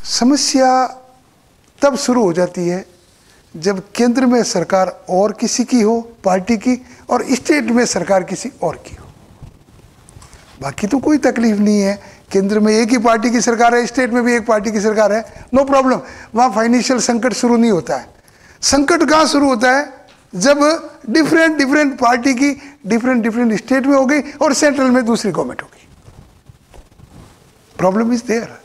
समस्या तब शुरू हो जाती है जब केंद्र में सरकार और किसी की हो, पार्टी की, और स्टेट में सरकार किसी और की हो। बाकी तो कोई तकलीफ नहीं है, केंद्र में एक ही पार्टी की सरकार है, स्टेट में भी एक पार्टी की सरकार है, नो प्रॉब्लम। वहाँ फाइनेंशियल संकट शुरू नहीं होता है। संकट कहाँ शुरू होता है? जब डिफरेंट पार्टी की डिफरेंट स्टेट में हो गई और सेंट्रल में दूसरी गवर्नमेंट हो गई। Problem is there.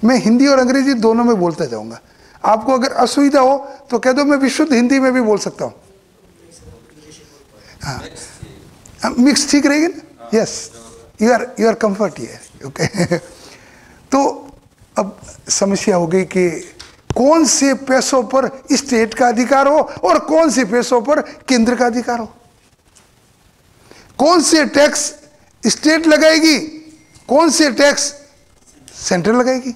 मैं हिंदी और अंग्रेजी दोनों में बोलता जाऊंगा। आपको अगर असुविधा हो तो कह दो, मैं विशुद्ध हिंदी में भी बोल सकता हूँ। हाँ, मिक्स ठीक रहेगी ना? Yes, you are comfort here, okay. तो अब समस्या हो गई कि कौन से पैसों पर स्टेट का अधिकार हो और कौन से पैसों पर केंद्र का अधिकार हो। कौन से टैक्स स्टेट लगाएगी, कौन से टैक्स सेंट्रल लगाएगी।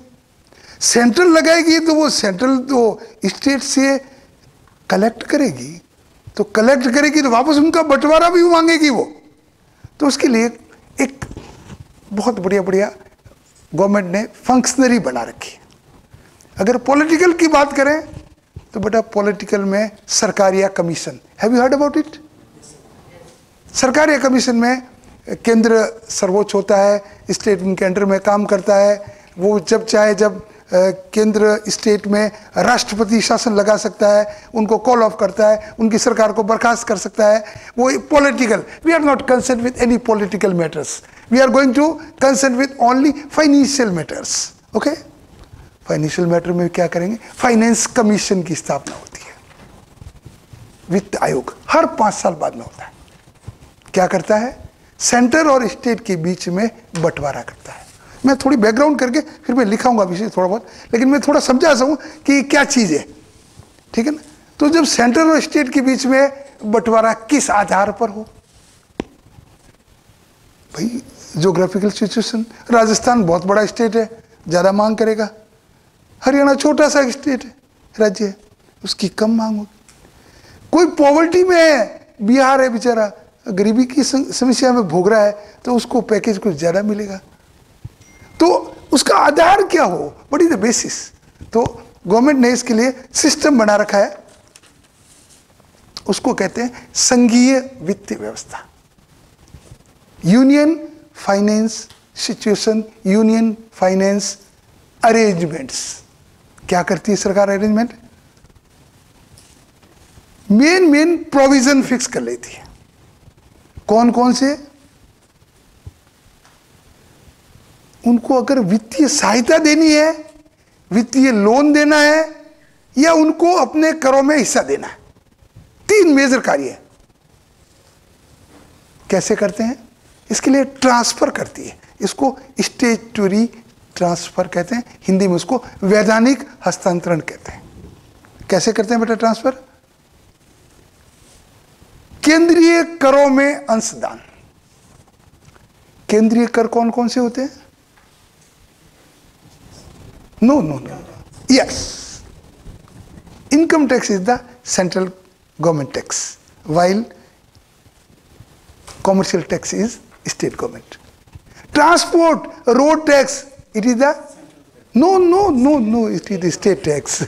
सेंट्रल लगाएगी तो वो सेंट्रल तो स्टेट से कलेक्ट करेगी, तो कलेक्ट करेगी तो वापस उनका बंटवारा भी मांगेगी वो। तो उसके लिए एक बहुत बढ़िया गवर्नमेंट ने फंक्शनरी बना रखी है। अगर पॉलिटिकल की बात करें तो बेटा पॉलिटिकल में सरकार या commission, have you heard about it? सरकार या कमीशन में केंद्र सर्वोच्च होता है, स्टेट उनके अंडर में काम करता है। वो जब चाहे जब केंद्र स्टेट में राष्ट्रपति शासन लगा सकता है, उनको कॉल ऑफ करता है, उनकी सरकार को बर्खास्त कर सकता है। वो political, we are not concern with any political matters, we are going to concern with only financial matters, okay. Financial matter में क्या करेंगे? फाइनेंस कमीशन की स्थापना होती है। वित्त आयोग हर 5 साल बाद में होता है। क्या करता है? सेंटर और स्टेट के बीच में बंटवारा करता है। मैं थोड़ी बैकग्राउंड करके फिर मैं लिखाऊंगा विषय थोड़ा बहुत, लेकिन मैं थोड़ा समझा सकूं कि क्या चीज़ है, ठीक है ना। तो जब सेंटर और स्टेट के बीच में बंटवारा किस आधार पर हो? भाई ज्योग्राफिकल सिचुएशन, राजस्थान बहुत बड़ा स्टेट है, ज़्यादा मांग करेगा। हरियाणा छोटा सा स्टेट है, राज्य है, उसकी कम मांग होगी। कोई पॉवर्टी में है, बिहार है बेचारा, गरीबी की समस्या में भोग रहा है, तो उसको पैकेज कुछ ज़्यादा मिलेगा। तो उसका आधार क्या हो? What is the basis? तो गवर्नमेंट ने इसके लिए सिस्टम बना रखा है, उसको कहते हैं संघीय वित्तीय व्यवस्था, union finance situation, union finance arrangements. क्या करती है सरकार अरेंजमेंट? मेन प्रोविजन फिक्स कर लेती है। कौन कौन से? उनको अगर वित्तीय सहायता देनी है, वित्तीय लोन देना है, या उनको अपने करों में हिस्सा देना है। 3 मेजर कार्य है। कैसे करते हैं? इसके लिए ट्रांसफर करती है, इसको स्टेचुटरी ट्रांसफर कहते हैं, हिंदी में उसको वैधानिक हस्तांतरण कहते हैं। कैसे करते हैं बेटा ट्रांसफर? केंद्रीय करों में अंशदान। केंद्रीय कर कौन कौन से होते हैं? No. Yes. Income tax is the central government tax, while commercial tax is state government. Transport, road tax, it is the no. It is the state tax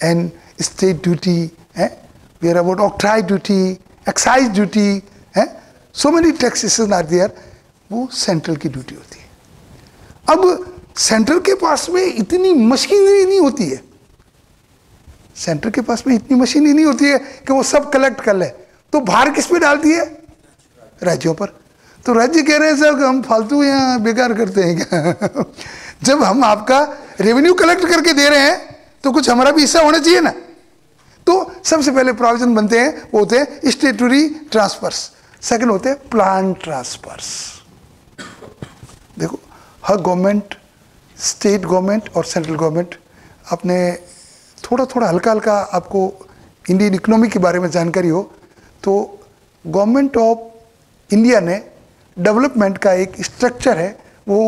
and state duty. We are about octroi duty, excise duty. So many taxation are there. वो central की duty होती है। अब central के पास में इतनी machinery नहीं होती है, सेंटर के पास में इतनी मशीनरी नहीं होती है कि वो सब कलेक्ट कर ले। तो भार किस पे डालती है? राज्यों पर। तो राज्य कह रहे हैं सर हम फालतू यहाँ बेकार करते हैं क्या? जब हम आपका रेवेन्यू कलेक्ट करके दे रहे हैं तो कुछ हमारा भी हिस्सा होना चाहिए ना। तो सबसे पहले प्रोविजन बनते हैं, वो होते हैं स्टेटूटरी ट्रांसफर्स, सेकंड होते हैं प्लान ट्रांसफर्स। देखो हर गवर्नमेंट, स्टेट गवर्नमेंट और सेंट्रल गवर्नमेंट अपने थोड़ा हल्का आपको इंडियन इकोनॉमी के बारे में जानकारी हो तो गवर्नमेंट ऑफ इंडिया ने डेवलपमेंट का एक स्ट्रक्चर है। वो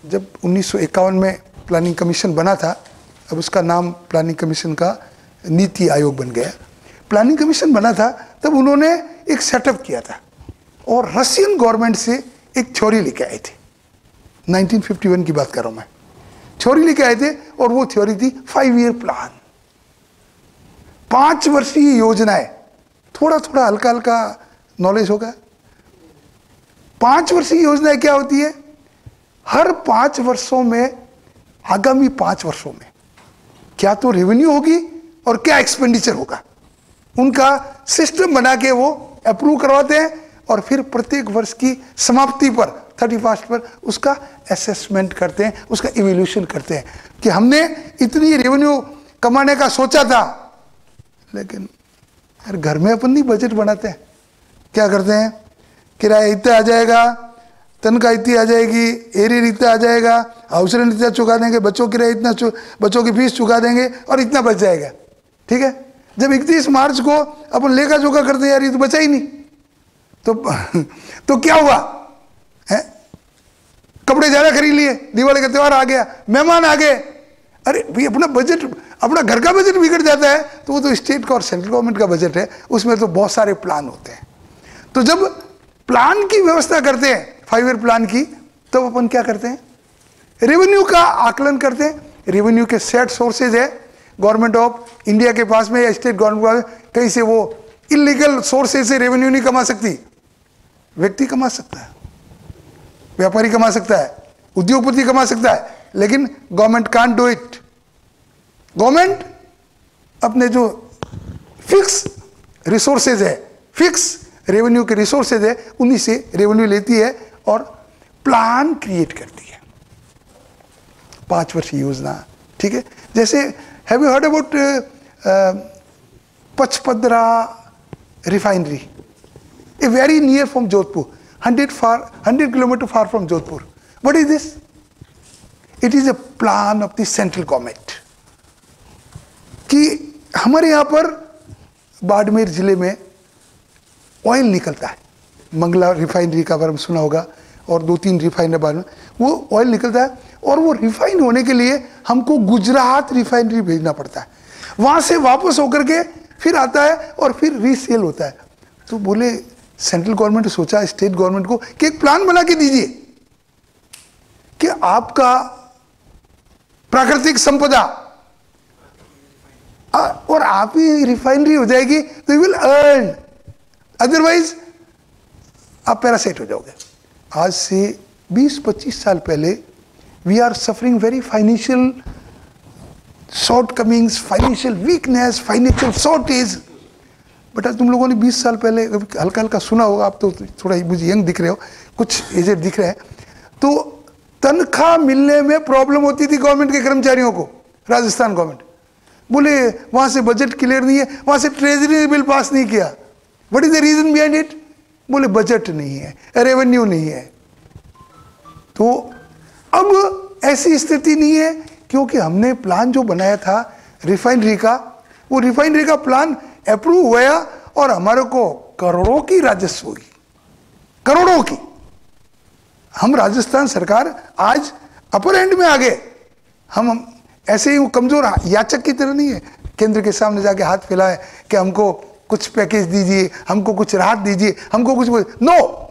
जब 1951 में प्लानिंग कमीशन बना था, अब उसका नाम प्लानिंग कमीशन का नीति आयोग बन गया। प्लानिंग कमीशन बना था तब उन्होंने एक सेटअप किया था और रशियन गवर्नमेंट से एक थ्योरी लेके आए थे। 1951 की बात कर रहा हूँ मैं। थ्योरी लेके आए थे, और वो थ्योरी थी 5 ईयर प्लान, 5 वर्षीय योजनाएं। थोड़ा थोड़ा हल्का हल्का नॉलेज होगा। 5 वर्षीय योजनाएं क्या होती है? हर 5 वर्षों में, आगामी 5 वर्षों में क्या तो रेवेन्यू होगी और क्या एक्सपेंडिचर होगा, उनका सिस्टम बना के वो अप्रूव करवाते हैं, और फिर प्रत्येक वर्ष की समाप्ति पर 31 पर उसका असेसमेंट करते हैं, उसका इवैल्यूएशन करते हैं कि हमने इतनी रेवेन्यू कमाने का सोचा था, लेकिन यार घर में अपन नहीं बजट बनाते हैं। क्या करते हैं? किराया इतना आ जाएगा, तनख्वाह इतनी आ जाएगी, एरियर इतना आ जाएगा, हाउस रेंट इतना चुका देंगे, बच्चों की किराया इतना, बच्चों की फीस चुका देंगे, और इतना बच जाएगा। ठीक है, जब 31 मार्च को अपन लेखा जोखा करते हैं, यार ये तो बचा ही नहीं, तो क्या हुआ है? कपड़े ज्यादा खरीद लिए, दिवाली का त्योहार आ गया, मेहमान आ गए, अरे भाई अपना बजट, अपना घर का बजट बिगड़ जाता है। तो वो तो स्टेट का और सेंट्रल गवर्नमेंट का बजट है, उसमें तो बहुत सारे प्लान होते हैं। तो जब प्लान की व्यवस्था करते हैं, 5 ईयर प्लान की, तब अपन क्या करते हैं? रेवेन्यू का आकलन करते हैं। रेवेन्यू के सेट सोर्सेज है गवर्नमेंट ऑफ इंडिया के पास में या स्टेट गवर्नमेंट, कहीं से वो इलीगल सोर्सेज से रेवेन्यू नहीं कमा सकती। व्यक्ति कमा सकता है, व्यापारी कमा सकता है, उद्योगपति कमा सकता है, लेकिन government can't do it. Government अपने जो फिक्स रिसोर्सेज है, फिक्स रेवेन्यू के रिसोर्सेज है, उन्हीं से रेवेन्यू लेती है और प्लान क्रिएट करती है, 5 वर्षीय योजना। ठीक है, जैसे have you heard about Pachpadra refinery, a very near from Jodhpur, 100 kilometre far from Jodhpur. What is this? It is A plan of the central government कि हमारे यहां पर बाड़मेर जिले में ऑयल निकलता है, मंगला रिफाइनरी का बारे में सुना होगा, और 2-3 रिफाइनरी बारे में, वो ऑयल निकलता है, और वो रिफाइन होने के लिए हमको गुजरात रिफाइनरी भेजना पड़ता है, वहां से वापस होकर के फिर आता है और फिर रीसेल होता है। तो बोले सेंट्रल गवर्नमेंट ने सोचा स्टेट गवर्नमेंट को कि एक प्लान बना के दीजिए कि आपका प्राकृतिक संपदा और आप ही रिफाइनरी हो जाएगी, तो यू विल अर्न, अदरवाइज आप पैरासाइट हो जाओगे। आज से 20-25 साल पहले we are suffering very financial shortcomings, financial weakness, financial shortage. बेटा तुम लोगों ने 20 साल पहले हल्का हल्का सुना होगा, आप तो थोड़ा मुझे यंग दिख रहे हो, कुछ एजेड दिख रहे हैं, तो तनख्वाह मिलने में प्रॉब्लम होती थी गवर्नमेंट के कर्मचारियों को। राजस्थान गवर्नमेंट बोले वहां से बजट क्लियर नहीं है, वहां से ट्रेजरी ने बिल पास नहीं किया। What is the reason behind it? बोले बजट नहीं है, रेवेन्यू नहीं है। तो अब ऐसी स्थिति नहीं है, क्योंकि हमने प्लान जो बनाया था रिफाइनरी का, वो रिफाइनरी का प्लान अप्रूव हुआ और हमारे को करोड़ों की राजस्व हुई, करोड़ों की। हम राजस्थान सरकार आज अपर एंड में आ गए। हम ऐसे ही कमजोर याचक की तरह नहीं है, केंद्र के सामने जाके हाथ फैलाए कि हमको कुछ पैकेज दीजिए, हमको कुछ राहत दीजिए, हमको कुछ नो।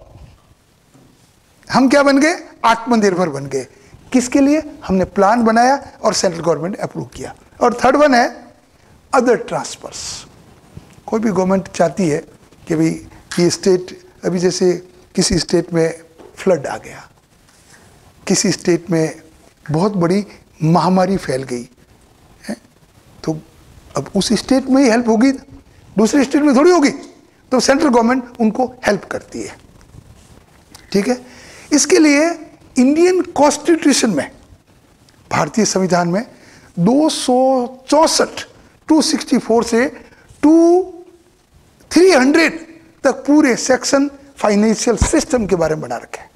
हम क्या बन गए? आत्मनिर्भर बन गए। किसके लिए? हमने प्लान बनाया और सेंट्रल गवर्नमेंट अप्रूव किया। और थर्ड वन है अदर ट्रांसफर्स। कोई भी गवर्नमेंट चाहती है कि भाई ये स्टेट, अभी जैसे किसी स्टेट में फ्लड आ गया, किसी स्टेट में बहुत बड़ी महामारी फैल गई है, तो अब उस स्टेट में ही हेल्प होगी, दूसरे स्टेट में थोड़ी होगी। तो सेंट्रल गवर्नमेंट उनको हेल्प करती है। ठीक है, इसके लिए इंडियन कॉन्स्टिट्यूशन में, भारतीय संविधान में 264 264 से 300 तक पूरे सेक्शन फाइनेंशियल सिस्टम के बारे में बना रखे हैं।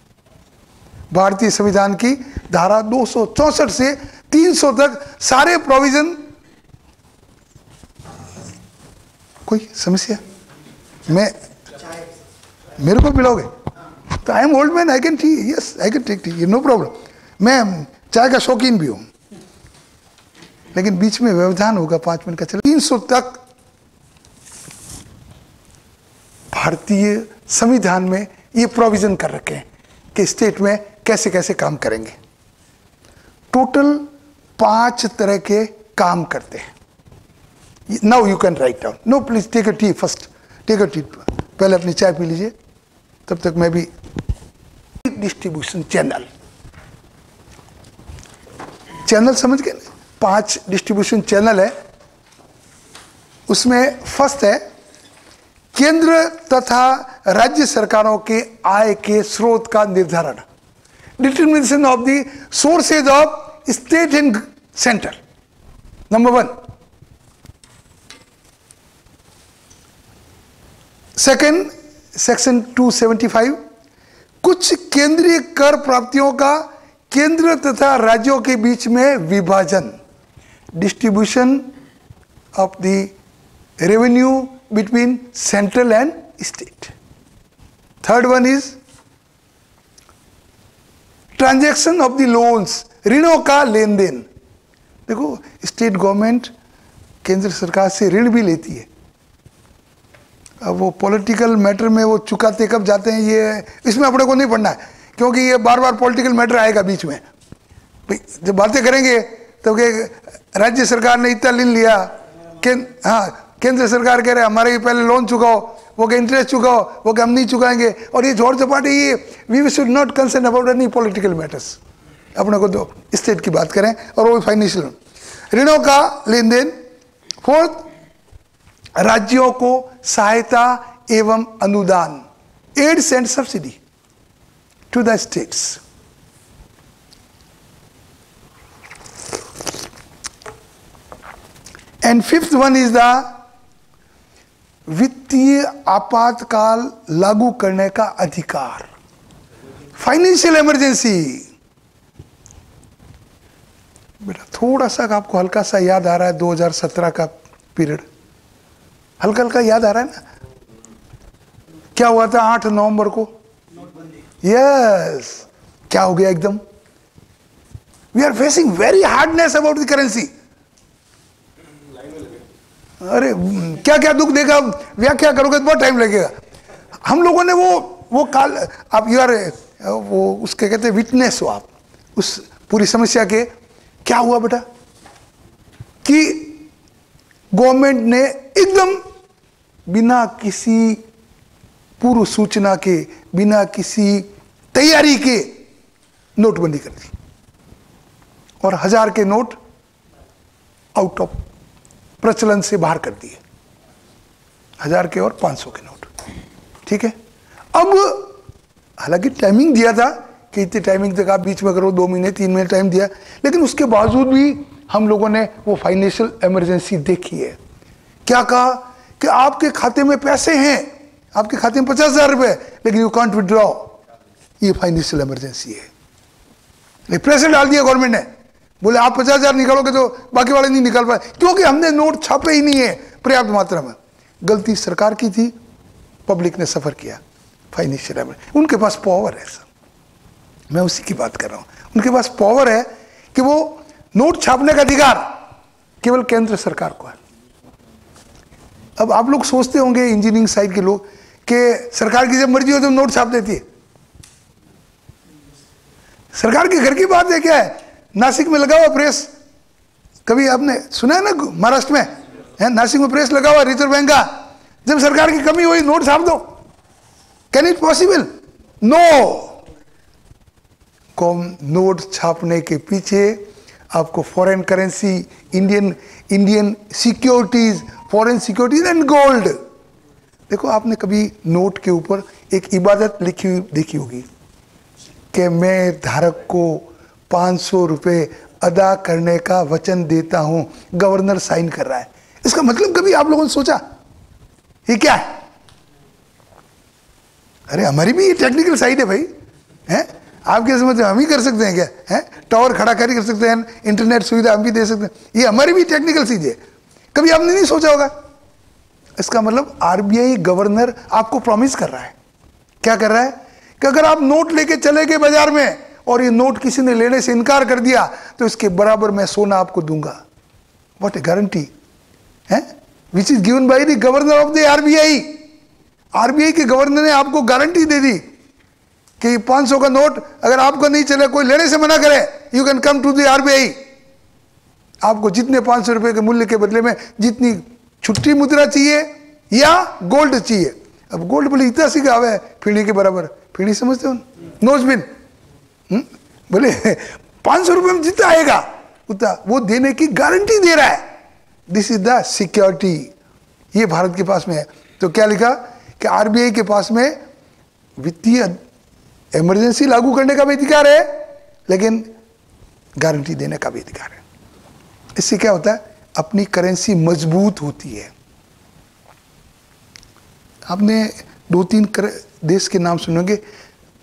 भारतीय संविधान की धारा 264 से 300 तक सारे प्रोविजन। कोई समस्या? मैं मेरे को पिलाओगे तो I am old man, I can tea, yes I can take tea, no problem. मैं चाय का शौकीन भी हूं, लेकिन बीच में व्यवधान होगा 5 मिनट का। चलो 300 तक भारतीय संविधान में ये प्रोविजन कर रखे हैं कि स्टेट में कैसे कैसे काम करेंगे। टोटल 5 तरह के काम करते हैं। Now you can write down. No please take a tea first, take a tea. पहले अपनी चाय पी लीजिए, तब तक मैं भी। डिस्ट्रीब्यूशन चैनल, चैनल समझ गए ना? 5 डिस्ट्रीब्यूशन चैनल है। उसमें फर्स्ट है केंद्र तथा राज्य सरकारों के आय के स्रोत का निर्धारण, determination of the sources of state and centre, number 1। Second, section 275, कुछ केंद्रीय कर प्राप्तियों का केंद्र तथा राज्यों के बीच में विभाजन, distribution of the revenue between central and state. Third one is transaction of the loans, ऋणों का लेन देन। देखो, स्टेट गवर्नमेंट केंद्र सरकार से ऋण भी लेती है। अब वो पॉलिटिकल मैटर में वो चुकाते कब जाते हैं, ये इसमें अपने को नहीं पढ़ना है, क्योंकि ये बार बार पॉलिटिकल मैटर आएगा बीच में। जब बातें करेंगे तो कि राज्य सरकार ने इतना ऋण लिया, केंद्र सरकार कह रहे हैं हमारे पहले लोन चुकाओ, वो के इंटरेस्ट चुकाओ, वो के हम नहीं चुकाएंगे, और ये झोड़ चपाटे, ये we should not concern about any political matters. अपने को तो स्टेट की बात करें, और वो फाइनेंशियल ऋणों का लेन देन। फोर्थ, राज्यों को सहायता एवं अनुदान, aids and subsidy to the states. And fifth one is the वित्तीय आपातकाल लागू करने का अधिकार, फाइनेंशियल इमरजेंसी। बेटा थोड़ा सा आपको हल्का सा याद आ रहा है 2017 का पीरियड, हल्का हल्का याद आ रहा है ना? क्या हुआ था 8 नवंबर को? यस, क्या हो गया एकदम? We are facing very hardness about the currency. अरे क्या क्या दुख देगा, व्याख्या करोगे तो बहुत टाइम लगेगा। हम लोगों ने वो काल, आप यू आर वो उसके कहते हैं विटनेस हो आप उस पूरी समस्या के। क्या हुआ बेटा कि गवर्नमेंट ने एकदम बिना किसी पूर्व सूचना के, बिना किसी तैयारी के नोटबंदी कर दी, और 1000 के नोट आउट ऑफ प्रचलन से बाहर कर दिए, 1000 के और 500 के नोट। ठीक है, अब हालांकि टाइमिंग दिया था कि इतने टाइमिंग तक आप बीच में करो, 2 महीने 3 महीने टाइम दिया, लेकिन उसके बावजूद भी हम लोगों ने वो फाइनेंशियल इमरजेंसी देखी है। क्या कहा कि आपके खाते में पैसे हैं, आपके खाते में 50,000 रुपए, लेकिन यू कांट विड्रॉ, ये फाइनेंशियल इमरजेंसी है। प्रेशर डाल दिया गवर्नमेंट ने, बोले आप 50,000 निकालोगे तो बाकी वाले नहीं निकाल पाए, क्योंकि हमने नोट छापे ही नहीं है पर्याप्त मात्रा में। गलती सरकार की थी, पब्लिक ने सफर किया। फाइनेंशियल इमरजेंसी, उनके पास पावर है सर, मैं उसी की बात कर रहा हूं। उनके पास पावर है कि वो नोट छापने का अधिकार केवल केंद्र सरकार को है। अब आप लोग सोचते होंगे इंजीनियरिंग साइड के लोग कि सरकार की जब मर्जी हो तो नोट छाप देती है। सरकार के घर की बात है क्या है? नासिक में लगा हुआ प्रेस, कभी आपने सुना है ना, महाराष्ट्र में है, नासिक में प्रेस लगा हुआ रिजर्व बैंक का। जब सरकार की कमी हुई नोट छाप दो, can it possible? No. Note छापने के पीछे आपको foreign currency, Indian securities, foreign securities and gold. देखो, आपने कभी नोट के ऊपर एक इबादत लिखी हुई देखी होगी कि मैं धारक को 500 रुपए अदा करने का वचन देता हूं, गवर्नर साइन कर रहा है। इसका मतलब कभी आप लोगों ने सोचा ये क्या है? अरे हमारी भी ये टेक्निकल साइड है भाई, हैं? आपके समझ हम ही कर सकते हैं क्या? हैं? टावर खड़ा कर सकते हैं, इंटरनेट सुविधा हम भी दे सकते हैं, ये हमारी भी टेक्निकल चीज है। कभी आपने नहीं सोचा होगा। इसका मतलब आरबीआई गवर्नर आपको प्रॉमिस कर रहा है। क्या कर रहा है कि अगर आप नोट लेके चले गए बाजार में और ये नोट किसी ने लेने से इनकार कर दिया तो इसके बराबर मैं सोना आपको दूंगा। व्हाट ए गारंटी है, which is given by the governor of the RBI. RBI के गवर्नर ने आपको गारंटी दे दी कि 500 का नोट अगर आपको नहीं चले, कोई लेने से मना करे, you can come to the RBI आपको जितने 500 रुपये के मूल्य के बदले में जितनी छुट्टी मुद्रा चाहिए या गोल्ड चाहिए। अब गोल्ड बोले इतना सी गावे है फीणी के बराबर, फीणी समझते हो, नोजबिन, बोले 500 रुपये में जितना आएगा उतना वो देने की गारंटी दे रहा है। दिस इज द सिक्योरिटी, ये भारत के पास में है। तो क्या लिखा कि आरबीआई के पास में वित्तीय इमरजेंसी लागू करने का भी अधिकार है, लेकिन गारंटी देने का भी अधिकार है। इससे क्या होता है, अपनी करेंसी मजबूत होती है। आपने 2-3 देश के नाम सुनोगे,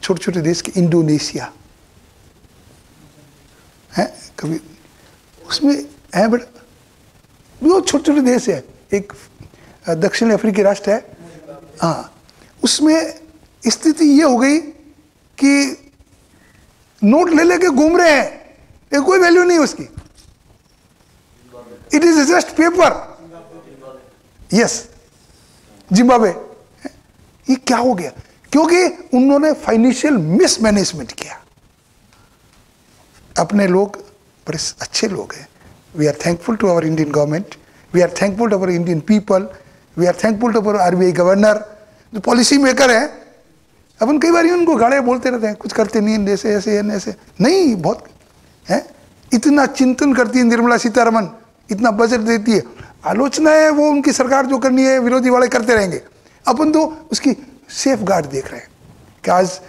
छोटे छोटे देश के, इंडोनेशिया है कभी, उसमें है बड़ा, वो छोटे छोटे देश है, एक दक्षिण अफ्रीकी राष्ट्र है, हाँ, उसमें स्थिति ये हो गई कि नोट ले लेके घूम रहे हैं, ये कोई वैल्यू नहीं उसकी, it is just paper. Yes, Zimbabwe. ये क्या हो गया, क्योंकि उन्होंने फाइनेंशियल मिसमैनेजमेंट किया। अपने लोग बड़े अच्छे लोग हैं, we are thankful to our Indian government, we are thankful to our Indian people, we are thankful to our RBI governor, जो पॉलिसी मेकर है। अपन कई बार उनको गाड़े बोलते रहते हैं, कुछ करते नहीं, जैसे ऐसे ऐसे नहीं, बहुत है, इतना चिंतन करती है निर्मला सीतारमन, इतना बजट देती है, आलोचना है वो उनकी सरकार जो करनी है विरोधी वाले करते रहेंगे, अपन तो उसकी सेफ गार्ड देख रहे हैं कि आज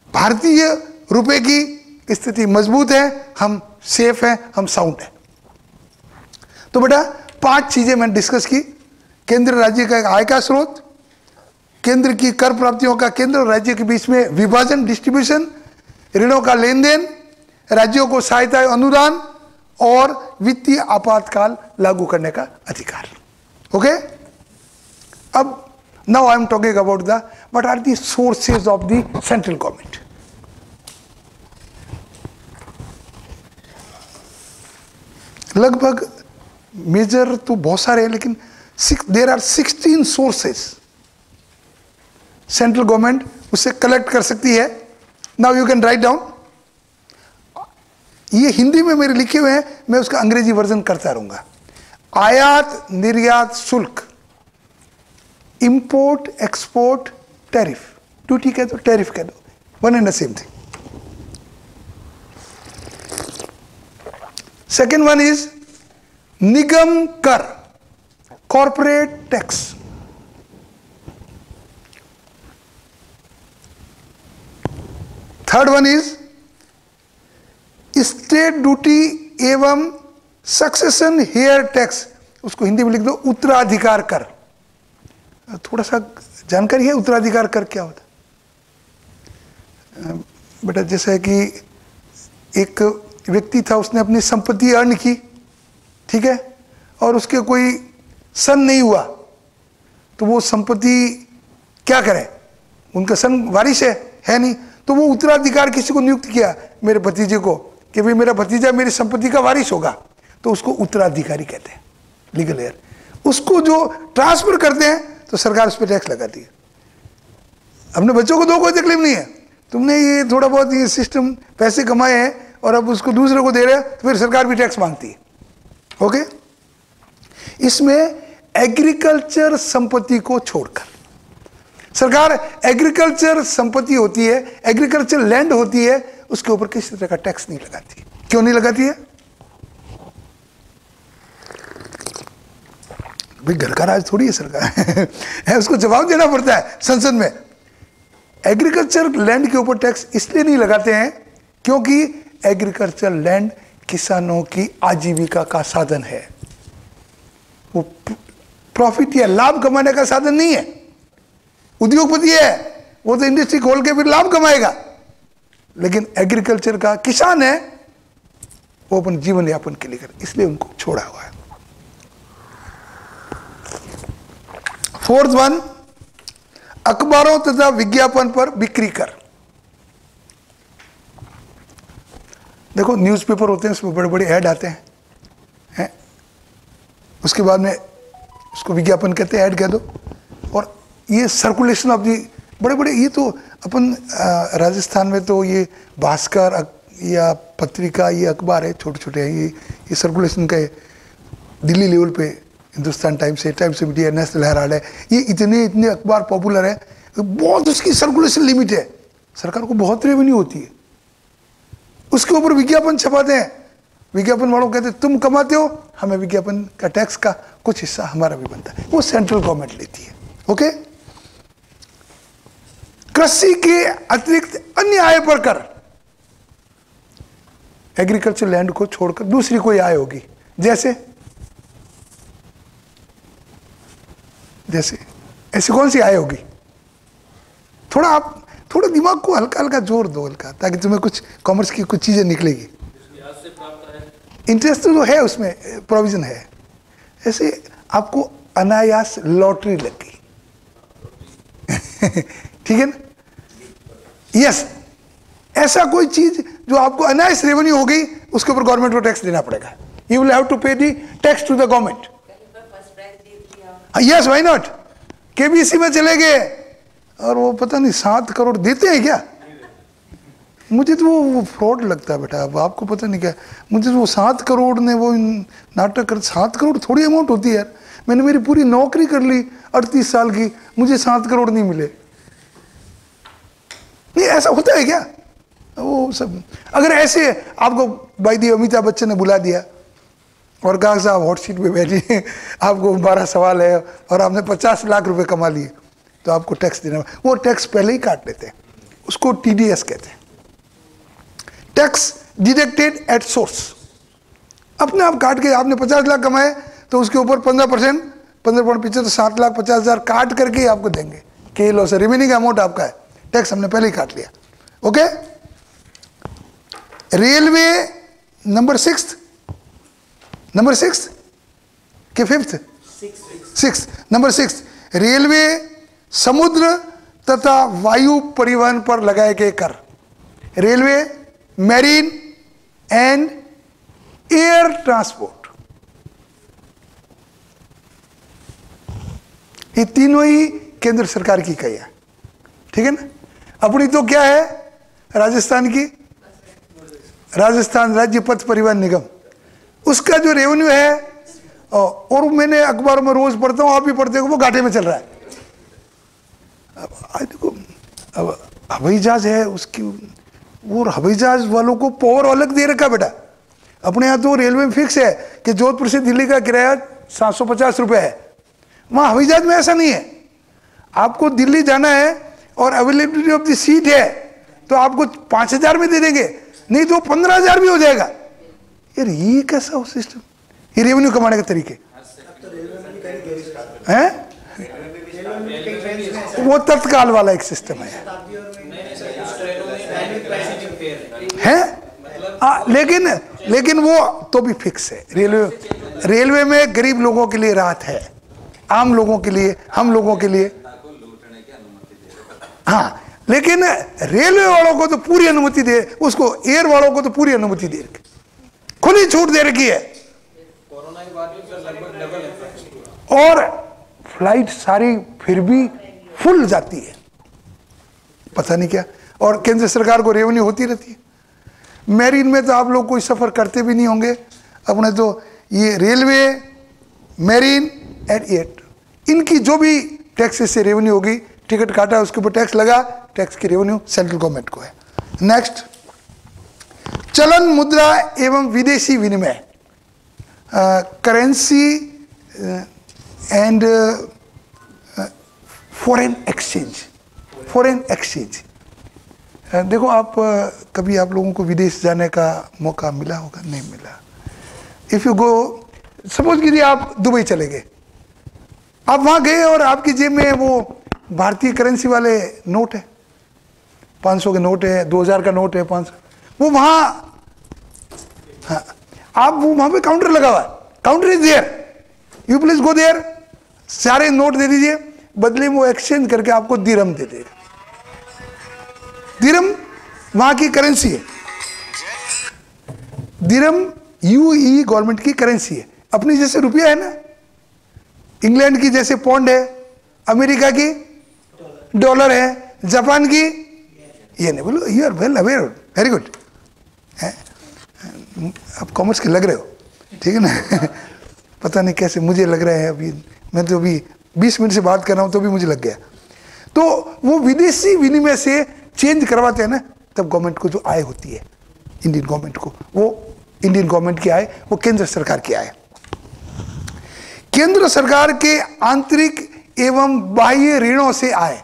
भारतीय रुपए की स्थिति मजबूत है, हम सेफ हैं, हम साउंड हैं। तो बेटा 5 चीजें मैंने डिस्कस की, केंद्र राज्य का आय का स्रोत, केंद्र की कर प्राप्तियों का केंद्र और राज्य के बीच में विभाजन डिस्ट्रीब्यूशन, ऋणों का लेन देन, राज्यों को सहायता अनुदान और वित्तीय आपातकाल लागू करने का अधिकार। ओके, अब now I am talking about the what are the sources of the central government. लगभग मेजर तो बहुत सारे हैं, लेकिन there are 16 sources central government उससे कलेक्ट कर सकती है। Now you can write down, ये हिंदी में मेरे लिखे हुए हैं, मैं उसका अंग्रेजी वर्जन करता रहूंगा। आयात निर्यात शुल्क, इंपोर्ट एक्सपोर्ट टैरिफ, ड्यूटी कह दो टैरिफ कह दो, one and the same thing. Second one is निगम कर, corporate tax. Third one is state duty एवं सक्सेशन हेयर टैक्स, उसको हिंदी में लिख दो उत्तराधिकार कर। थोड़ा सा जानकारी है उत्तराधिकार कर क्या होता है बेटा? जैसा है कि एक व्यक्ति था, उसने अपनी संपत्ति अर्न की, ठीक है, और उसके कोई सन नहीं हुआ, तो वो संपत्ति क्या करे, उनका सन वारिस है नहीं, तो वो उत्तराधिकार किसी को नियुक्त किया, मेरे भतीजे को, कि भाई मेरा भतीजा मेरी संपत्ति का वारिस होगा, तो उसको उत्तराधिकारी कहते हैं, लीगल हेयर। उसको जो ट्रांसफर करते हैं तो सरकार उस पर टैक्स लगाती है। अपने बच्चों को दो, कोई तकलीफ नहीं है, तुमने ये थोड़ा बहुत ये सिस्टम पैसे कमाए हैं और अब उसको दूसरे को दे रहे हैं, तो फिर सरकार भी टैक्स मांगती है। ओके, इसमें एग्रीकल्चर संपत्ति को छोड़कर सरकार एग्रीकल्चर संपत्ति होती है, एग्रीकल्चर लैंड होती है, उसके ऊपर किसी तरह का टैक्स नहीं लगाती। क्यों नहीं लगाती है? भाई घर का राज थोड़ी है सरकार है, उसको जवाब देना पड़ता है संसद में। एग्रीकल्चर लैंड के ऊपर टैक्स इसलिए नहीं लगाते हैं क्योंकि एग्रीकल्चर लैंड किसानों की आजीविका का साधन है, वो प्रॉफिट या लाभ कमाने का साधन नहीं है। उद्योगपति है, वो तो इंडस्ट्री खोल के फिर लाभ कमाएगा, लेकिन एग्रीकल्चर का किसान है, वो अपन जीवन यापन के लिए कर, इसलिए उनको छोड़ा हुआ है। फोर्थ वन, अखबारों तथा विज्ञापन पर बिक्री कर। देखो न्यूज़पेपर होते हैं, उसमें बड़े बड़े ऐड आते हैं, उसके बाद में उसको विज्ञापन कहते हैं, ऐड कह दो, और ये सर्कुलेशन ऑफ दी बड़े बड़े, ये तो अपन राजस्थान में तो ये भास्कर या पत्रिका, ये अखबार है, छोटे छोटे हैं, ये सर्कुलेशन का है। दिल्ली लेवल पे हिंदुस्तान टाइम्स है, times of India, national Herald है, ये इतने अखबार पॉपुलर है, बहुत उसकी सर्कुलेशन लिमिट है, सरकार को बहुत रेवेन्यू होती है, उसके ऊपर विज्ञापन छपाते हैं, विज्ञापन वालों कहते हैं तुम कमाते हो, हमें विज्ञापन का टैक्स का कुछ हिस्सा हमारा भी बनता है, वो सेंट्रल गवर्नमेंट लेती है। ओके, कृषि के अतिरिक्त अन्य आय पर कर, एग्रीकल्चर लैंड को छोड़कर दूसरी कोई आय होगी, जैसे ऐसी कौन सी आय होगी? थोड़ा आप थोड़ा दिमाग को हल्का हल्का जोर दो, हल्का, ताकि तुम्हें कुछ कॉमर्स की कुछ चीजें निकलेगी। इंटरेस्ट तो है, उसमें प्रोविजन है। ऐसे आपको अनायास लॉटरी लग गई ठीक है ना? यस, ऐसा कोई चीज जो आपको अनायास रेवेन्यू हो गई, उसके ऊपर गवर्नमेंट को टैक्स देना पड़ेगा। You will have to pay the tax to the government. Yes, why not? KBC में चले गए और वो पता नहीं 7 करोड़ देते हैं क्या? मुझे तो वो फ्रॉड लगता है बेटा, अब आपको पता नहीं क्या, मुझे तो वो 7 करोड़ ने वो नाटक कर, 7 करोड़ थोड़ी अमाउंट होती है यार। मैंने मेरी पूरी नौकरी कर ली 38 साल की, मुझे 7 करोड़ नहीं मिले। नहीं, ऐसा होता है क्या? वो सब अगर ऐसे आपको भाई दी अमिताभ बच्चन ने बुला दिया और कहा साहब हॉट सीट पे बैठिए, आपको 12 सवाल है और आपने 50 लाख रुपए कमा लिए, तो आपको टैक्स देना, वो टैक्स पहले ही काट लेते हैं, उसको TDS कहते हैं, टैक्स डिडक्टेड एट सोर्स। अपने आप काट के, आपने 50 लाख कमाए तो उसके ऊपर 15%, 15.75, 7,50,000 काट करके ही आपको देंगे, के लॉस है, रिमेनिंग अमाउंट आपका है, टैक्स हमने पहले ही काट लिया। ओके, रेलवे नंबर 6 के 5th 6 नंबर 6, रेलवे समुद्र तथा वायु परिवहन पर लगाए गए कर, railway, marine and air transport, ये तीनों ही केंद्र सरकार की इकाई है, ठीक है ना? अपनी तो क्या है, राजस्थान की, राजस्थान राज्य पथ परिवहन निगम, उसका जो रेवेन्यू है, और मैंने अखबारों में रोज पढ़ता हूँ, आप भी पढ़ते हो, वो घाटे में चल रहा है। अब देखो, अब हवाई जहाज है उसकी, वो हवाई जहाज वालों को पावर अलग दे रखा बेटा। अपने यहाँ तो रेलवे में फिक्स है कि जोधपुर से दिल्ली का किराया 750 रुपये है, वहाँ हवाई जहाज में ऐसा नहीं है। आपको दिल्ली जाना है और अवेलेबिलिटी ऑफ द सीट है तो आपको 5,000 में दे देंगे, नहीं तो 15,000 भी हो जाएगा। यार ये कैसा हो सिस्टम? ये रेवेन्यू कमाने के तरीके हैं? वो तत्काल वाला एक सिस्टम है लेकिन वो तो भी फिक्स है। रेलवे में गरीब लोगों के लिए राहत है, आम लोगों के लिए, हम लोगों के लिए, हाँ, लेकिन रेलवे वालों को तो पूरी अनुमति दे, उसको एयर वालों को तो पूरी अनुमति दे रखी, खुली छूट दे रखी है। कोरोना के बाद लगभग डबल है, और फ्लाइट सारी फिर भी फुल जाती है, पता नहीं क्या, और केंद्र सरकार को रेवेन्यू होती रहती है। मैरीन में तो आप लोग कोई सफर करते भी नहीं होंगे, अपने तो ये रेलवे, मैरीन एंड एयर, इनकी जो भी टैक्सेस से रेवेन्यू होगी, टिकट काटा उसके ऊपर टैक्स लगा, टैक्स की रेवेन्यू सेंट्रल गवर्नमेंट को है। नेक्स्ट, चलन मुद्रा एवं विदेशी विनिमय, करेंसी एंड फॉरेन एक्सचेंज। देखो आप कभी आप लोगों को विदेश जाने का मौका मिला होगा, नहीं मिला। इफ यू गो, सपोज कीजिए आप दुबई चले गए, आप वहाँ गए और आपकी जेब में वो भारतीय करेंसी वाले नोट है, 500 के नोट है, 2000 का नोट है, 500, वो वहाँ, हाँ, आप वो वहाँ पे काउंटर लगा हुआ है, counter is there, you please go there, सारे नोट दे दीजिए, बदले में वो एक्सचेंज करके आपको दिरहम दे देगा। दिरहम वहाँ की करेंसी है, दिरहम यूएई गवर्नमेंट की करेंसी है, अपनी जैसे रुपया है ना, इंग्लैंड की जैसे पौंड है, अमेरिका की डॉलर है, जापान की ये नहीं। बोलो you are well aware, very good, आप कॉमर्स के लग रहे हो, ठीक है ना पता नहीं कैसे मुझे लग रहा है, अभी मैं तो अभी 20 मिनट से बात कर रहा हूँ तो भी मुझे लग गया। तो वो विदेशी विनिमय से चेंज करवाते हैं ना, तब गवर्नमेंट को जो आय होती है इंडियन गवर्नमेंट को, वो इंडियन गवर्नमेंट की आय वो केंद्र सरकार की आय। केंद्र सरकार के आंतरिक एवं बाह्य ऋणों से आय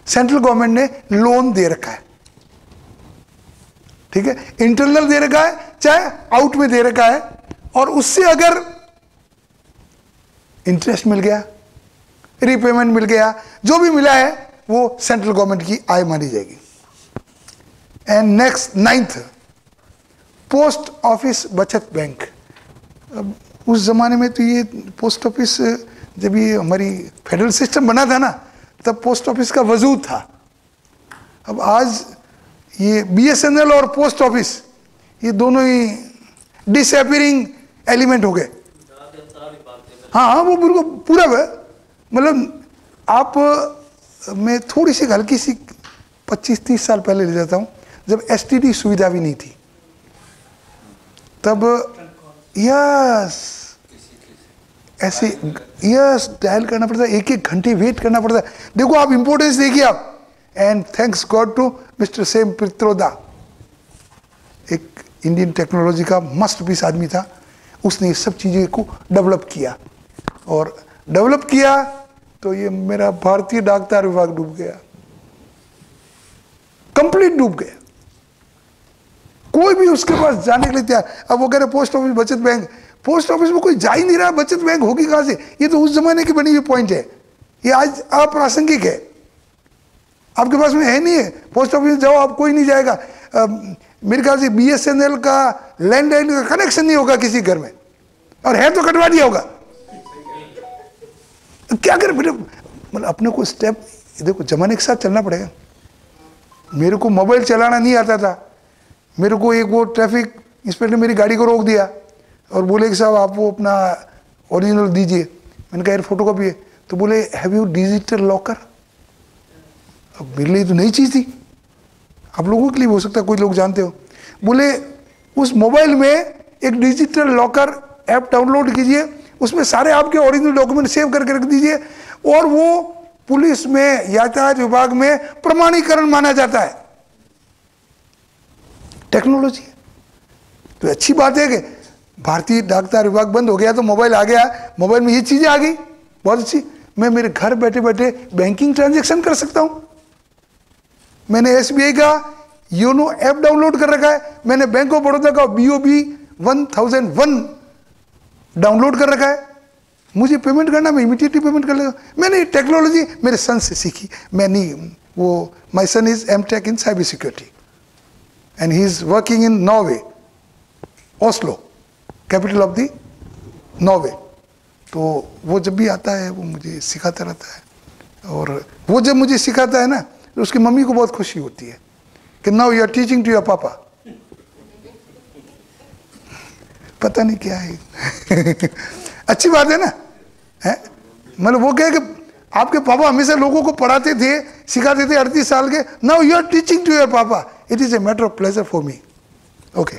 सेंट्रल गवर्नमेंट ने लोन दे रखा है, ठीक है, इंटरनल दे रखा है चाहे आउट में दे रखा है, और उससे अगर इंटरेस्ट मिल गया, रीपेमेंट मिल गया, जो भी मिला है वो सेंट्रल गवर्नमेंट की आय मानी जाएगी। And next 9th, post office बचत बैंक। अब उस जमाने में तो ये पोस्ट ऑफिस, जब ये हमारी फेडरल सिस्टम बना था ना, तब पोस्ट ऑफिस का वजूद था। अब आज ये BSNL और पोस्ट ऑफिस ये दोनों ही डिसअपीयरिंग एलिमेंट हो गए। हाँ हाँ, वो बिल्कुल पूरा है। मतलब आप, मैं थोड़ी सी हल्की सी 25-30 साल पहले ले जाता हूँ, जब STD सुविधा भी नहीं थी, तब यस ऐसे यस डायल करना पड़ता, 1-1 घंटे वेट करना पड़ता। देखो आप इंपॉर्टेंस देखिए आप। And thanks god to mister Sam Pitroda, एक इंडियन टेक्नोलॉजी का मस्ट पीस आदमी था, उसने ये सब चीज़ें को डेवलप किया, और डेवलप किया तो ये मेरा भारतीय डाकतार विभाग डूब गया, कंप्लीट डूब गया। कोई भी उसके पास जाने के लिए तैयार। अब वो कह रहे पोस्ट ऑफिस बचत बैंक, पोस्ट ऑफिस में कोई जा ही नहीं रहा, बचत बैंक होगी कहां से? ये तो उस जमाने की बनी हुई पॉइंट है, ये आज अप्रासंगिक है, आपके पास में है नहीं है। पोस्ट ऑफिस में जाओ, आप कोई नहीं जाएगा। मेरे ख्याल से BSNL का लैंडलाइन का कनेक्शन नहीं होगा किसी घर में, और है तो कटवा दिया होगा। क्या करें बेटे, मतलब अपने को स्टेप, देखो जमाने के साथ चलना पड़ेगा। मेरे को मोबाइल चलाना नहीं आता था, मेरे को एक वो ट्रैफिक इंस्पेक्टर मेरी गाड़ी को रोक दिया और बोले कि साहब आप वो अपना ओरिजिनल दीजिए। मैंने कहा यार फोटो कॉपी है, तो बोले हैव यू डिजिटल लॉकर। अब मेरे लिए तो नई चीज़ थी, आप लोगों के लिए हो सकता है कोई लोग जानते हो। बोले उस मोबाइल में एक डिजिटल लॉकर ऐप डाउनलोड कीजिए, उसमें सारे आपके ओरिजिनल डॉक्यूमेंट सेव करके रख दीजिए, और वो पुलिस में, यातायात विभाग में प्रमाणीकरण माना जाता है। टेक्नोलॉजी तो अच्छी बात है कि भारतीय डाकतार विभाग बंद हो गया तो मोबाइल आ गया, मोबाइल में ये चीजें आ गई, बहुत अच्छी। मैं मेरे घर बैठे बैठे बैंकिंग ट्रांजैक्शन कर सकता हूं। मैंने SBI का योनो ऐप डाउनलोड कर रखा है, मैंने बैंक ऑफ बड़ौदा का BOB 1001 डाउनलोड कर रखा है। मुझे पेमेंट करना, मैं इमीडिएटली पेमेंट कर लेता हूं। मैंने टेक्नोलॉजी मेरे सन से सीखी। मैं नहीं, वो my son is M.Tech in cyber security and he is working in Norway, Oslo, capital of the Norway. तो वो जब भी आता है वो मुझे सिखाता रहता है, और वो जब मुझे सिखाता है ना तो उसकी मम्मी को बहुत खुशी होती है कि now you are teaching to your पापा। पता नहीं क्या है अच्छी बात है ना, है? मतलब वो कहे कि आपके पापा हमेशा लोगों को पढ़ाते थे, सिखाते थे 38 साल के, now you are teaching to your papa, it is a matter of pleasure for me. Okay,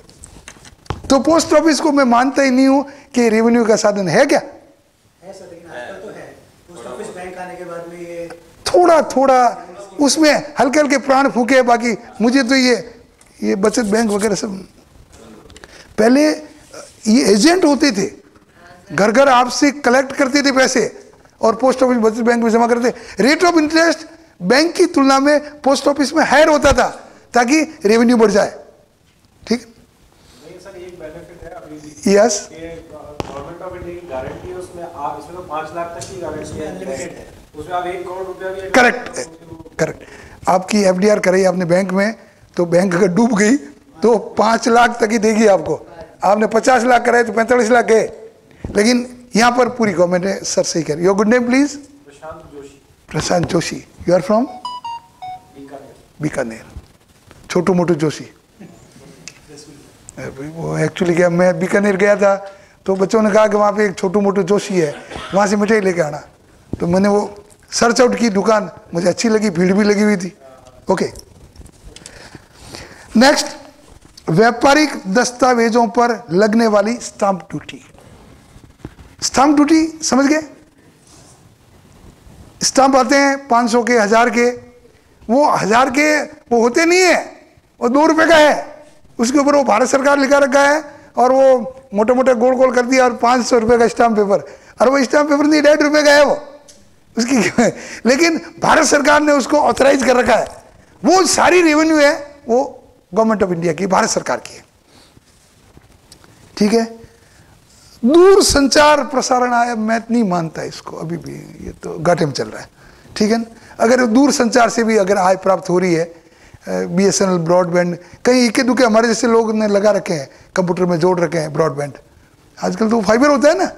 तो पोस्ट ऑफिस को मैं मानता ही नहीं हूं कि रेवेन्यू का साधन है। क्या है सर, लेकिन आजकल तो है। पोस्ट ऑफिस बैंक आने के बाद में ये थोड़ा थोड़ा उसमें हल्के हल्के प्राण फूके। बाकी मुझे तो ये बचत बैंक वगैरह सब, पहले ये एजेंट होते थे, घर घर आपसे कलेक्ट करते थे पैसे और पोस्ट ऑफिस बचत बैंक में जमा करते। रेट ऑफ इंटरेस्ट बैंक की तुलना में पोस्ट ऑफिस में हायर होता था ताकि रेवेन्यू बढ़ जाए। ठीक, सर एक बेनिफिट है अभी यस, गवर्नमेंट ऑफ इंडिया की गारंटी है, उसमें आप इसमें तो 5 लाख तक की गारंटी है, उसमें आप 1 करोड़ रुपया भी करेक्ट। आपकी FDR कराई आपने बैंक में, तो बैंक अगर डूब गई तो 5 लाख तक ही देगी आपको। आपने 50 लाख कराए तो 45 लाख गए, लेकिन यहाँ पर पूरी गवर्नमेंट है। सर सही कह रही। Your good name please? Prashant Joshi. Prashant Joshi, you are from Bikaner. Chhotu Motu Joshi. वो एक्चुअली क्या, मैं बीकानेर गया था तो बच्चों ने कहा कि वहाँ पे एक छोटू मोटू जोशी है, वहाँ से मिठाई लेके आना। तो मैंने वो सर्च आउट की दुकान, मुझे अच्छी लगी, भीड़ भी लगी हुई थी। ओके, नेक्स्ट, व्यापारिक दस्तावेजों पर लगने वाली स्टाम्प ड्यूटी। स्टाम्प ड्यूटी समझ गए? स्टाम्प आते हैं 500 के, 1000 के, वो 1000 के वो होते नहीं है, वो 2 रुपए का है, उसके ऊपर वो भारत सरकार लिखा रखा है और वो मोटे मोटे गोल गोल कर दिया और 500 रुपए का स्टाम्प पेपर, और वो स्टाम्प पेपर नहीं 1.5 रुपए का है वो उसकी लेकिन भारत सरकार ने उसको ऑथराइज कर रखा है। वो सारी रेवेन्यू है वो गवर्नमेंट ऑफ इंडिया की, भारत सरकार की है। ठीक है, दूर संचार प्रसारण आया, मैं नहीं मानता इसको अभी भी, ये तो घाटे में चल रहा है। ठीक है ना, अगर दूर संचार से भी अगर आय प्राप्त हो रही है, BSNL ब्रॉडबैंड, कहीं इक्के दुके हमारे जैसे लोग ने लगा रखे हैं, कंप्यूटर में जोड़ रखे हैं ब्रॉडबैंड। आजकल तो फाइबर होता है ना,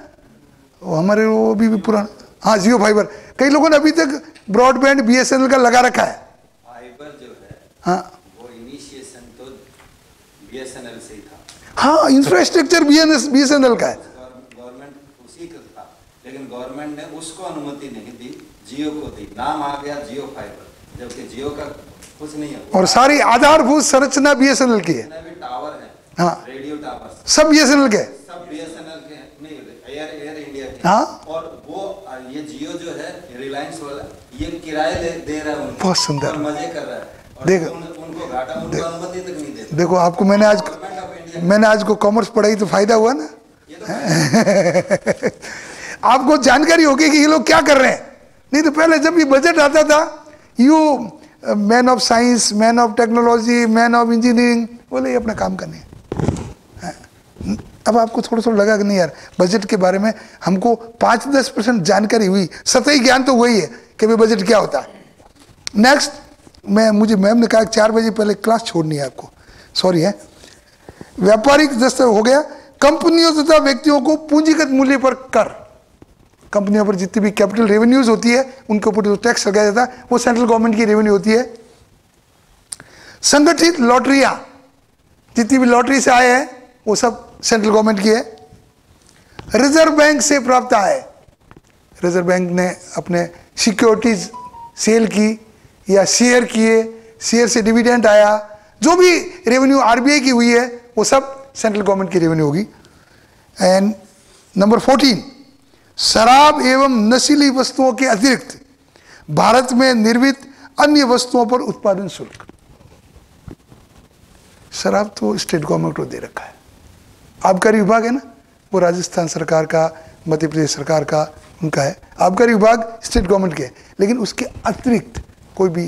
वो हमारे वो अभी भी पुराना, हाँ जियो फाइबर, कई लोगों ने अभी तक ब्रॉडबैंड BSNL का लगा रखा है। फाइबर जो है, हाँ वो इनिशिएशन तो BSNL से ही था। हाँ, इंफ्रास्ट्रक्चर BSNL का है। गवर्नमेंट उसी का था, लेकिन गवर्नमेंट ने उसको अनुमति नहीं दी, जियो को दी, नाम आ गया जियो फाइबर, जबकि जियो का कुछ नहीं है। और सारी आधारभूत संरचना BSNL की है। जितने भी टावर है, हाँ, रेडियो टावर, सब BSNL के, सब BSNL के नहीं, एयर इंडिया के। हाँ, और वो ये जियो जो है रिलायंस वाला, ये किराए दे रहा है उनको, बहुत सुंदर, और मजे कर रहा है, और देखो उनको घाटा, उनको अनुमति तक नहीं देता। देखो आपको मैंने आज को कॉमर्स पढ़ाई तो फायदा हुआ ना आपको जानकारी होगी कि ये लोग क्या कर रहे हैं। नहीं तो पहले जब भी बजट आता था, you man of science, man of technology, man of engineering, बोले ये अपना काम करने। अब आपको थोड़ा थोड़ा लगा कि नहीं यार, बजट के बारे में हमको 5-10% जानकारी हुई, सतही ज्ञान तो वही है कि भाई बजट क्या होता है। नेक्स्ट, मुझे मैम ने कहा 4 बजे पहले क्लास छोड़नी है आपको, सॉरी है। व्यापारिक दस्तावेज हो गया, कंपनियों तथा व्यक्तियों को पूंजीगत मूल्य पर कर, कंपनियों पर जितनी भी कैपिटल रेवेन्यूज होती है उनके ऊपर जो टैक्स लगाया जाता है वो सेंट्रल गवर्नमेंट की रेवेन्यू होती है। संगठित लॉटरियां, जितनी भी लॉटरी से आए हैं वो सब सेंट्रल गवर्नमेंट की है। रिजर्व बैंक से प्राप्त आय, रिजर्व बैंक ने अपने सिक्योरिटीज सेल की या शेयर किए, शेयर से डिविडेंड आया, जो भी रेवेन्यू RBI की हुई है वो सब सेंट्रल गवर्नमेंट की रेवेन्यू होगी। एंड नंबर 14, शराब एवं नशीली वस्तुओं के अतिरिक्त भारत में निर्मित अन्य वस्तुओं पर उत्पादन शुल्क। शराब तो स्टेट गवर्नमेंट को दे रखा है, आबकारी विभाग है ना, वो राजस्थान सरकार का, मध्य प्रदेश सरकार का, उनका है। आबकारी विभाग स्टेट गवर्नमेंट के, लेकिन उसके अतिरिक्त कोई भी,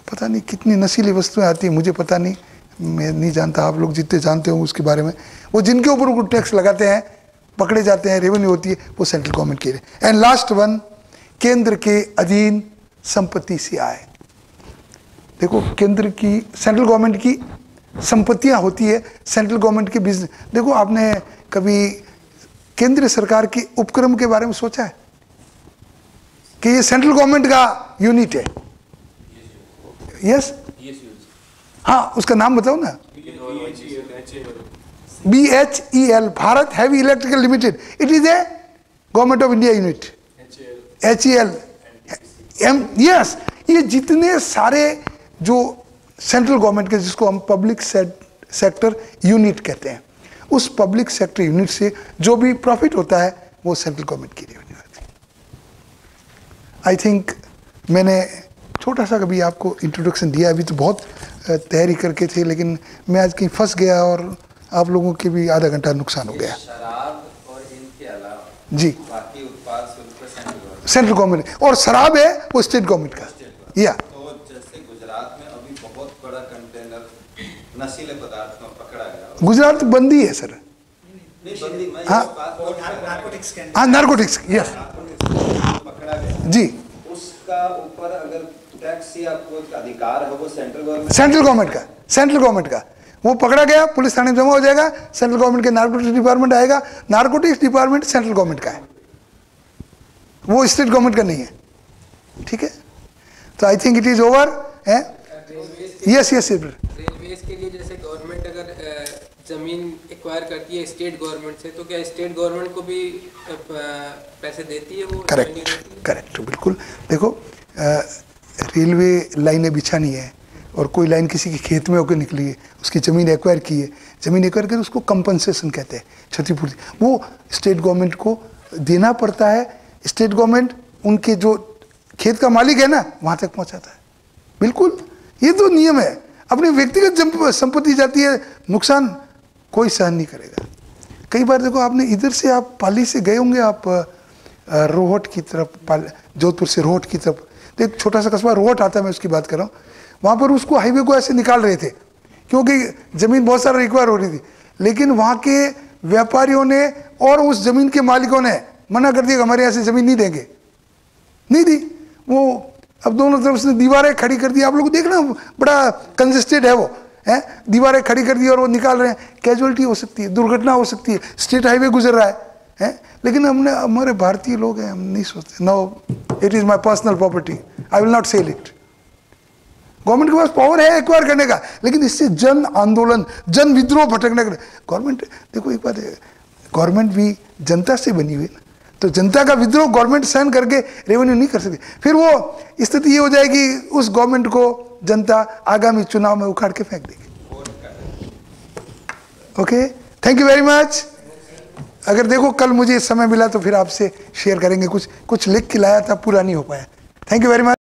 पता नहीं कितनी नशीली वस्तुएं आती है, मुझे पता नहीं, मैं नहीं जानता, आप लोग जितने जानते हो उसके बारे में। वो जिनके ऊपर वो टैक्स लगाते हैं, पकड़े जाते हैं, रेवेन्यू होती है, वो सेंट्रल गवर्नमेंट की है। एंड लास्ट वन, केंद्र के अधीन संपत्ति से आय। देखो केंद्र की, सेंट्रल गवर्नमेंट की संपत्तियां होती है, सेंट्रल गवर्नमेंट के बिजनेस। देखो आपने कभी केंद्र सरकार के उपक्रम के बारे में सोचा है कि ये सेंट्रल गवर्नमेंट का यूनिट है? यस, हाँ, उसका नाम बताओ ना। BHEL, Bharat heavy electrical limited, it is A government of India unit. HEL, yes, ये जितने सारे जो सेंट्रल गवर्नमेंट के, जिसको हम पब्लिक सेक्टर यूनिट कहते हैं, उस पब्लिक सेक्टर यूनिट से जो भी प्रॉफिट होता है वो सेंट्रल गवर्नमेंट की रेवेन्यू होती है। आई थिंक मैंने छोटा सा कभी आपको इंट्रोडक्शन दिया, अभी तो बहुत तैयारी करके थे, लेकिन मैं आज कहीं फंस गया और आप लोगों के भी आधा घंटा नुकसान हो गया। शराब और इनके अलावा जी, बाकी उत्पाद शुल्क सेंट्रल गवर्नमेंट, और शराब है वो स्टेट गवर्नमेंट का। या तो जैसे गुजरात में अभी बहुत बड़ा कंटेनर नशीले पदार्थ में पकड़ा गया। गुजरात बंदी है सर। नहीं बंदी, मैं हाँ। इस बात को नार्कोटिक्स के अंदर हाँ, नार्कोटिक्स, यस पकड़ा गया, जी, उसका ऊपर अगर टैक्स या कोई अधिकार है वो सेंट्रल गवर्नमेंट, सेंट्रल गवर्नमेंट का, सेंट्रल गवर्नमेंट का। वो पकड़ा गया, पुलिस थाने में जमा हो जाएगा, सेंट्रल गवर्नमेंट के नार्कोटिक्स डिपार्टमेंट आएगा। नार्कोटिक्स डिपार्टमेंट सेंट्रल गवर्नमेंट का है, वो स्टेट गवर्नमेंट का नहीं है। ठीक है, तो I think it is over. Yes yes, railways के लिए जैसे गवर्नमेंट अगर जमीन एक्वायर करती है स्टेट गवर्नमेंट से, तो क्या स्टेट गवर्नमेंट को भी पैसे देती है वो? करेक्ट करेक्ट, बिल्कुल। देखो रेलवे लाइनें बिछानी है और कोई लाइन किसी के खेत में होकर निकली है, उसकी ज़मीन एक्वायर की है, ज़मीन एक्वायर कर उसको कंपनसेशन कहते हैं, क्षतिपूर्ति। वो स्टेट गवर्नमेंट को देना पड़ता है। स्टेट गवर्नमेंट उनके जो खेत का मालिक है ना वहाँ तक पहुँचाता है। बिल्कुल, ये तो नियम है। अपनी व्यक्तिगत जब संपत्ति जाती है, नुकसान कोई सहन नहीं करेगा। कई बार देखो, आपने इधर से आप पाली से गए होंगे, आप रोहट की तरफ, जोधपुर से रोहट की तरफ, तो एक छोटा सा कस्बा रोहट आता है, मैं उसकी बात कर रहा हूँ। वहाँ पर उसको हाईवे को ऐसे निकाल रहे थे क्योंकि ज़मीन बहुत सारा रिक्वायर हो रही थी, लेकिन वहाँ के व्यापारियों ने और उस ज़मीन के मालिकों ने मना कर दिया कि हमारे यहाँ से ज़मीन नहीं देंगे, नहीं दी। वो अब दोनों तरफ से दीवारें खड़ी कर दी। आप लोग देखना, बड़ा कंजेस्टेड है वो, है, दीवारें खड़ी कर दी और वो निकाल रहे हैं। कैजुअलिटी हो सकती है, दुर्घटना हो सकती है, स्टेट हाईवे गुजर रहा है, लेकिन हमने, हमारे भारतीय लोग हैं, हम नहीं सोचते। No, it is my personal property, I will not sell it. Government के पास पावर है एक्वायर करने का, लेकिन इससे जन आंदोलन, जन विद्रोह भटकने का गवर्नमेंट, देखो एक बात है, गवर्नमेंट भी जनता से बनी हुई है ना, तो जनता का विद्रोह गवर्नमेंट सहन करके रेवेन्यू नहीं कर सकती। फिर वो स्थिति ये हो जाएगी, उस गवर्नमेंट को जनता आगामी चुनाव में उखाड़ के फेंक देगी। Okay, thank you very much. अगर देखो कल मुझे समय मिला तो फिर आपसे शेयर करेंगे, कुछ लिख के लाया था, पूरा नहीं हो पाया। Thank you very much.